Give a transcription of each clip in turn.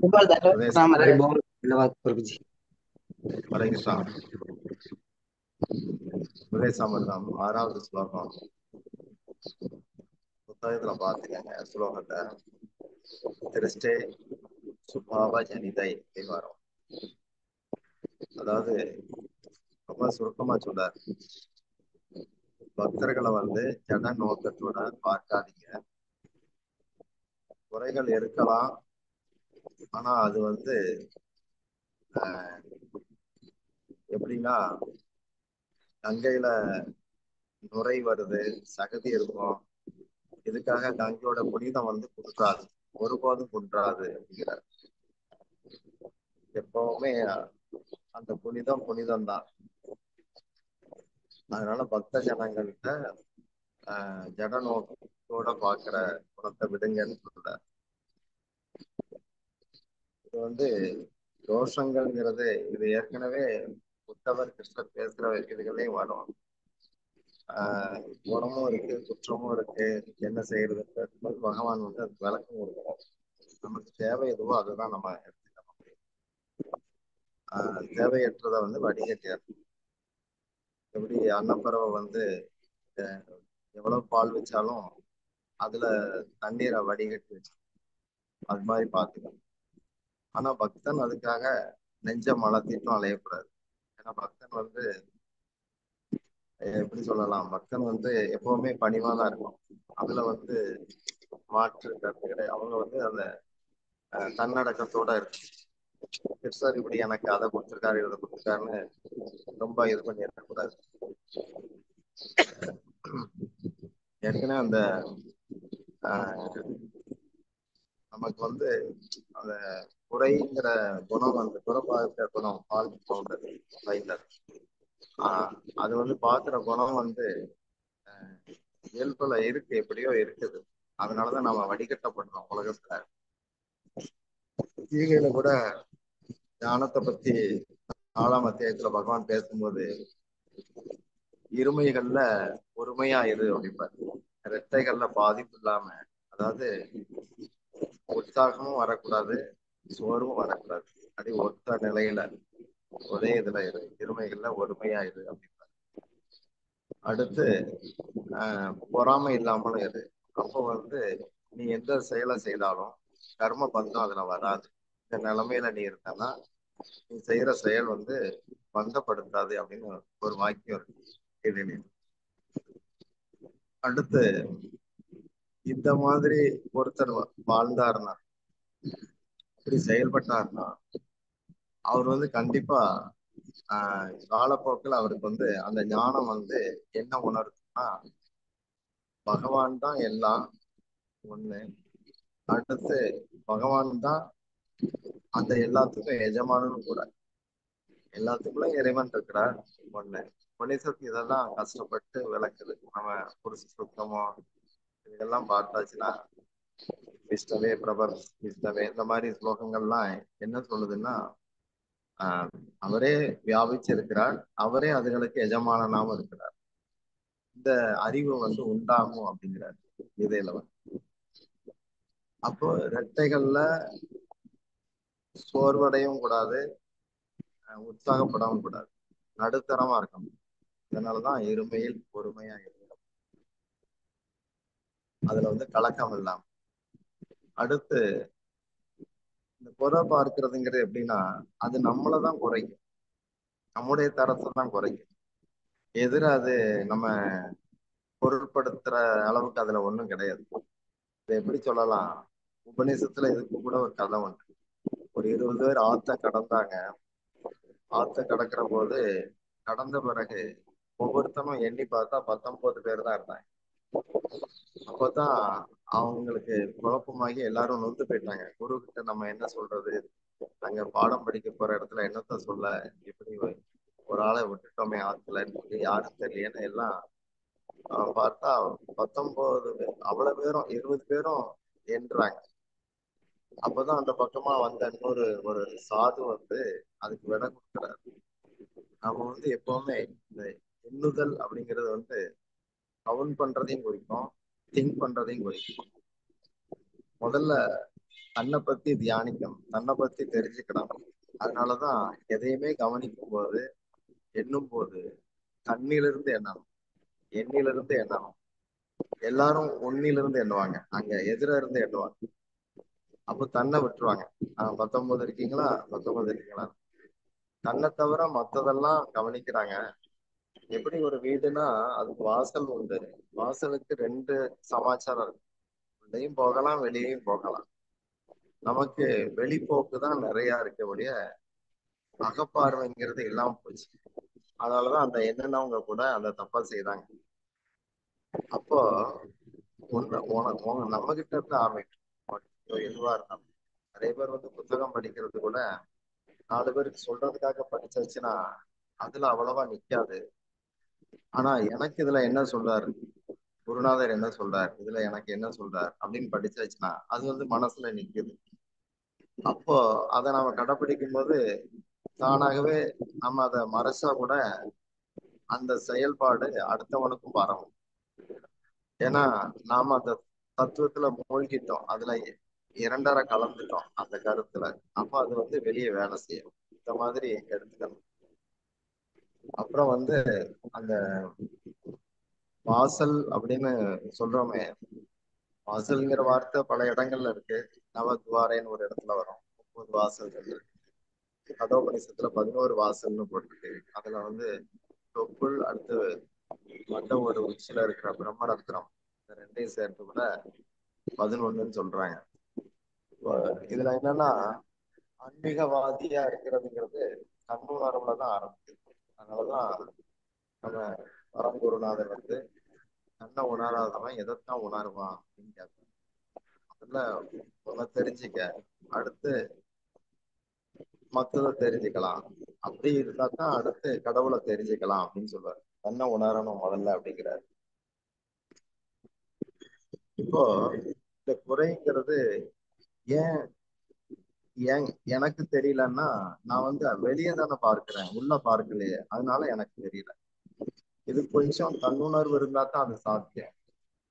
உதய Ram Hari Bol, Dhanyawad Prabhu ji. Hare Krishna. உதய சமர்தம் 6வது ஸ்லோகம் புத்தகத்துல பாத்துக்கங்க. ஸ்லோகத்தை திருஷ்டே சுபாவ ஜனிதை அப்படின்னு வரும். அதாவது ரொம்ப சுருக்கமா சொல்றார், பக்தர்களை ஜட நோக்கத்தோட பார்க்காதீங்க. குறைகள் இருக்கலாம், ஆனா அது ஆஹ், எப்படின்னா கங்கையில நுரை வருது, சகதி இருக்கும், இதுக்காக கங்கையோட புனிதம் குன்றாது, ஒருபோதும் குன்றாது அப்படிங்கிறார். எப்பவுமே அந்த புனிதம் புனிதம் தான். அதனால பக்த ஜனங்கள்கிட்ட ஜட நோக்கத்தோட பாக்குற குணத்தை விடுங்கன்னு சொல்ற. இது தோஷங்கள்ங்கிறது இது ஏற்கனவே உத்தவர் கிருஷ்ணர் பேசுற இதுகளையும் வரும். குணமும் இருக்கு, குற்றமும் இருக்கு, என்ன செய்யறதுன்றது பகவான் அதுக்கு விளக்கம் கொடுக்கணும். நமக்கு தேவை எதுவோ அதுதான் நம்ம எடுத்துக்கணும். தேவையற்றதை வடிகட்டியார். எப்படி அன்னப்பறவை எவ்வளவு பால் வச்சாலும் அதுல தண்ணீரை வடிகட்டி வச்சு அது மாதிரி பாத்துக்கணும். ஆனா பக்தன் அதுக்காக நெஞ்ச மலத்திட்டும் அலையக்கூடாது. ஏன்னா பக்தன் எப்படி சொல்லலாம், பக்தன் எப்பவுமே பணிவாதான் இருக்கும். அதுல மாற்று கருத்து கிடையாது. அவங்க அந்த தன்னடக்கத்தோட இருக்கு. கிருஷ்ணர் இப்படி எனக்கு அதை கொடுத்துருக்காரு இதை கொடுத்துருக்காருன்னு ரொம்ப இது பண்ணி இருக்கக்கூடாது. ஏற்கனவே அந்த நமக்கு அந்த குறைங்கிற குணம், அந்த புறப்பார்க்கிற குணம், பால் பவுண்டர் லைட்டர், அது பாக்குற குணம் இயல்புல இருக்கு, எப்படியோ இருக்குது. அதனாலதான் நம்ம வடிகட்டப்படுறோம் உலகத்துல. கீதையில கூட ஞானத்தை பத்தி 4ஆம் அத்தியாயத்துல பகவான் பேசும்போது இருமைகள்ல பொறுமையா இரு அப்படிப்பாரு. ரெட்டைகள்ல பாதிப்பு இல்லாம, அதாவது உற்சாகமும் வரக்கூடாது, சோர்வும் வரக்கூடாது, அப்படி ஒத்த நிலையில ஒரே இதுல இரு, இருமைகள்ல ஒருமையா இரு அப்படிப்பாரு. அடுத்து பொறாமை இல்லாமலும் இரு. அப்போ நீ எந்த செயலை செய்தாலும் கர்ம பந்தம் அதுல வராது. இந்த நிலைமையில நீ இருந்தனா நீ செய்யற செயல் பந்தப்படுத்தாது அப்படின்னு ஒரு வாக்கியம் இருக்கு. அடுத்து இந்த மாதிரி ஒருத்தர் வாழ்ந்தாருன்னா, இப்படி செயல்பட்டாருன்னா அவர் கண்டிப்பா காலப்போக்கில் அவருக்கு அந்த ஞானம் என்ன உணர்த்தும்னா, பகவான் தான் எல்லாம் ஒண்ணு. அடுத்து பகவான் தான் அந்த எல்லாத்துக்கும் எஜமானனும் கூட. எல்லாத்துக்குள்ள இறைவன் இருக்கிறார் ஒண்ணு. உபனிஷத்து இதெல்லாம் கஷ்டப்பட்டு விளக்குது. நம்ம புருஷ சுத்தமோ இதெல்லாம் பார்த்தாச்சுன்னா, விஷ்ணவே பிரபர் விஷ்ணவே இந்த மாதிரி ஸ்லோகங்கள்லாம் என்ன சொல்லுதுன்னா, அவரே வியாபிச்சிருக்கிறார், அவரே அதுகளுக்கு எஜமானனாவும் இருக்கிறார். இந்த அறிவு உண்டாகும் அப்படிங்கிறார் இதையில. அப்போ ரெட்டைகள்ல சோர்வடையவும் கூடாது, உற்சாகப்படவும் கூடாது, நடுத்தரமா இருக்கணும். இதனாலதான் இருமையில் பொறுமையா இருக்கணும். அதுல கலக்கம் இல்லாம. அடுத்து இந்த குறை பார்க்கிறதுங்கிறது எப்படின்னா, அது நம்மளதான் குறைக்கும், நம்முடைய தரத்தை தான் குறைக்கும். அது நம்ம பொருட்படுத்துற அளவுக்கு அதுல ஒண்ணும் கிடையாது. இதை எப்படி சொல்லலாம், உபநிஷத்துல இதுக்கு கூட ஒரு கதை உண்டு. ஒரு 20 பேர் ஆத்த கடந்தாங்க. ஆத்த கடக்கிற போது கடந்த பிறகு ஒவ்வொருத்தனும் எண்ணி பார்த்தா 19 பேர் தான் இருந்தாங்க. அப்பதான் அவங்களுக்கு குழப்பமாகி எல்லாரும் நொந்து போயிட்டாங்க. குரு கிட்ட நம்ம என்ன சொல்றது, அங்க பாடம் படிக்க போற இடத்துல என்னத்த சொல்ல, இப்படி ஒரு ஆளை விட்டுட்டோமே ஆத்துலன்னு சொல்லி யாரும் தெரியலன்னு எல்லாம் பார்த்தா 19 பேர், அவ்வளவு பேரும் 20 பேரும் என்றாங்க. அப்பதான் அந்த பக்கமா வந்த இன்னொரு ஒரு சாது அதுக்கு விட கொடுக்குறாரு. நம்ம எப்பவுமே இந்த எண்ணுதல் அப்படிங்கிறது கவுண்ட் பண்றதையும் குறிக்கும், திங்க் பண்றதையும் குறிக்கும். முதல்ல தன்னை பத்தி தியானிக்கணும், தன்னை பத்தி தெரிஞ்சுக்கணும். அதனாலதான் எதையுமே கவனிக்கும் போது, எண்ணும் போது தன்னிலிருந்து எண்ணணும், எண்ணிலிருந்து எண்ணணும். எல்லாரும் ஒன்னிலிருந்து எண்ணுவாங்க, அங்க எதிர இருந்து எண்ணுவாங்க. அப்போ தன்னை விட்டுருவாங்க. 19 இருக்கீங்களா, 19 இருக்கீங்களா, தன்னை தவிர மத்ததெல்லாம் கவனிக்கிறாங்க. எப்படி ஒரு வீடுனா அதுக்கு வாசல் உண்டு, வாசலுக்கு 2 சமாச்சாரம் இருக்கு, உள்ளேயும் போகலாம் வெளியேயும் போகலாம். நமக்கு வெளிப்போக்கு தான் நிறைய இருக்க ஒழிய அகப்பார்வைங்கிறது இல்லாம போச்சு. அதனாலதான் அந்த என்னென்னவங்க கூட அந்த தப்பா செய்தாங்க. அப்போ நம்ம கிட்ட இருந்து ஆரம்பிக்கும் எதுவா இருந்தாலும். நிறைய பேர் புத்தகம் படிக்கிறது கூட 4 பேருக்கு சொல்றதுக்காக படிச்சாச்சுன்னா அதுல அவ்வளவா நிக்காது. ஆனா எனக்கு இதுல என்ன சொல்றாரு, குருநாதர் என்ன சொல்றார், இதுல எனக்கு என்ன சொல்றார் அப்படின்னு படிச்சாச்சுன்னா அது மனசுல நிக்குது. அப்போ அதை நாம கடைப்பிடிக்கும் போது தானாகவே நம்ம அதை மறைச்சா கூட அந்த செயல்பாடு அடுத்தவனுக்கும் வரும். ஏன்னா நாம அந்த தத்துவத்துல மூழ்கிட்டோம், அதுல இரண்டரை கலந்துட்டோம் அந்த கருத்துல. அப்ப அது வெளியே வேலை செய்யும். இந்த மாதிரி எடுத்துக்கணும். அப்புறம் அந்த வாசல் அப்படின்னு சொல்றோமே, வாசல்ங்கிற வார்த்தை பல இடங்கள்ல இருக்கு. நவத்வாரேன்னு ஒரு இடத்துல வரும், 9 வாசல்கள் இருக்கு. கடோபனிஷத்துல 11 வாசல்னு போட்டிருக்கு. அதுல தொப்புள், அடுத்து மண்டம் ஒரு உச்சியில இருக்கிற பிரம்மரத்னம், இந்த ரெண்டையும் சேர்த்து கூட 11ன்னு சொல்றாங்க. இதுல என்னன்னா ஆன்மீகவாதியா இருக்கிறதுங்கிறது தன்னுணர்வுலதான் ஆரம்பிக்குது. அதனாலதான் நம்ம பரம்பொருளாளர் தன்னை உணராதவன் எதைத்தான் உணருவான் அப்படின்னு கேட்பாங்க. அதுல உன்னை தெரிஞ்சுக்க, அடுத்து மத்ததை தெரிஞ்சுக்கலாம். அப்படி இருந்தா தான் அடுத்து கடவுளை தெரிஞ்சுக்கலாம் அப்படின்னு சொல்லுவாரு. தன்னை உணரணும் முதல்ல அப்படிங்கிறாரு. இப்போ இந்த குறைங்கிறது ஏன் ஏன் எனக்கு தெரியலன்னா, நான் வெளியே தானே பார்க்கிறேன், உள்ள பார்க்கலையே, அதனால எனக்கு தெரியல. இது கொஞ்சம் தன்னுணர்வு இருந்தா தான் அது சாத்தியம்.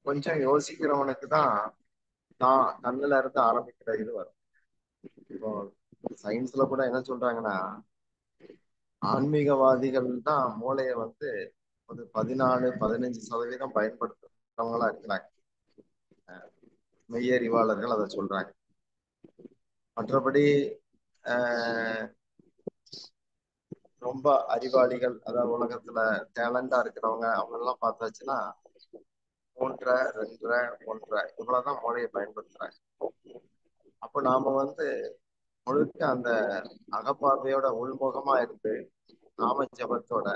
கொஞ்சம் யோசிக்கிறவனுக்கு தான் நான் கண்ணுல இருந்து ஆரம்பிக்கிற இது வரும். இப்போ சயின்ஸ்ல கூட என்ன சொல்றாங்கன்னா, ஆன்மீகவாதிகள் தான் மூளைய ஒரு 14-15% பயன்படுத்துறவங்களா இருக்கிறாங்க. மெய்யறிவாளர்கள் அதை சொல்றாங்க. மற்றபடி ரொம்ப அறிவாளிகள், அதாவது உலகத்துல டேலண்டா இருக்கிறவங்க, அவங்க எல்லாம் பார்த்தாச்சுன்னா 3, 2, 1 இவ்வளவுதான் மூளையை பயன்படுத்துறாங்க. அப்ப நாம முழுக்க அந்த அகப்பார்வையோட உள்முகமா இருக்கு, நாம ஜபத்தோட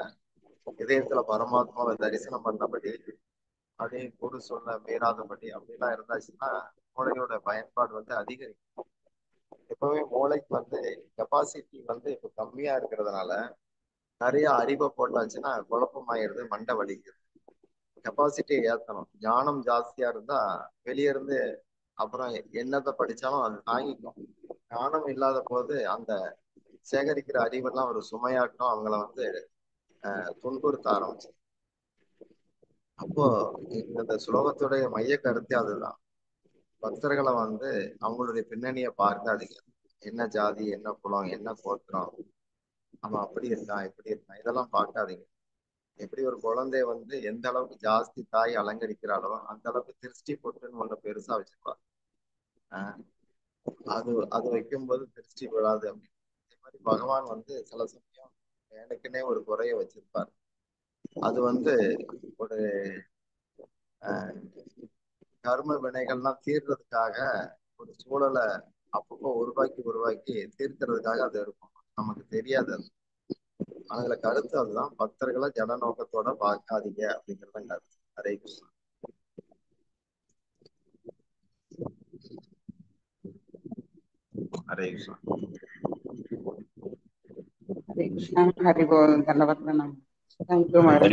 இதயத்துல பரமாத்மாவை தரிசனம் பண்ணபடி, அப்படியே குரு சொல்ல மீறாதபடி அப்படிலாம் இருந்தாச்சுன்னா மூளையோட பயன்பாடு அதிகரிக்கும். எப்பவுமே மூளைக்கு கெப்பாசிட்டி இப்ப கம்மியா இருக்கிறதுனால நிறைய அறிவை போட்டாச்சுன்னா குழப்பமாயிருது, மண்டை வலிக்குது. கெப்பாசிட்டியை ஏத்தணும். ஞானம் ஜாஸ்தியா இருந்தா வெளியே இருந்து அப்புறம் என்னத்தை படிச்சாலும் அது தாங்கிக்கும். ஞானம் இல்லாத போது அந்த சேகரிக்கிற அறிவெல்லாம் ஒரு சுமையாட்டம் அவங்கள துன்புறுத்த ஆரம்பிச்சு. அப்போ இந்த ஸ்லோகத்துடைய மைய கருத்தே அதுதான். பக்தர்களை அவங்களுடைய பின்னணியை பார்க்காதீங்க. என்ன ஜாதி, என்ன குலம், என்ன கோத்திரம், அவன் அப்படி இருக்கான் இப்படி இருக்கான், இதெல்லாம் பார்க்காதீங்க. எப்படி ஒரு குழந்தை எந்த அளவுக்கு ஜாஸ்தி தாய் அலங்கரிக்கிறாளோ அந்த அளவுக்கு திருஷ்டி பொட்டுன்னு ஒண்ணு பெருசா வச்சிருப்பாங்க. அது அது வைக்கும்போது திருஷ்டி விழாது அப்படின்னு. அதே மாதிரி பகவான் சில சமயம் எனக்குன்னே ஒரு குறைய வச்சிருப்பார். அது ஒரு கர்ம வினைகள்லாம் தீர்றதுக்காக ஒரு சூழலை அப்பப்போ உருவாக்கி தீர்க்கிறதுக்காக அது இருக்கும். நமக்கு தெரியாது அது. அதுல கருத்து அதுதான், பக்தர்களை ஜன நோக்கத்தோட பார்க்காதீங்க அப்படிங்கறத கருத்து. ஹரே கிருஷ்ணா. हरे कृष्णा। हरे कृष्णा। हरि बोल। धन्यवाद। Thank you Maharaj.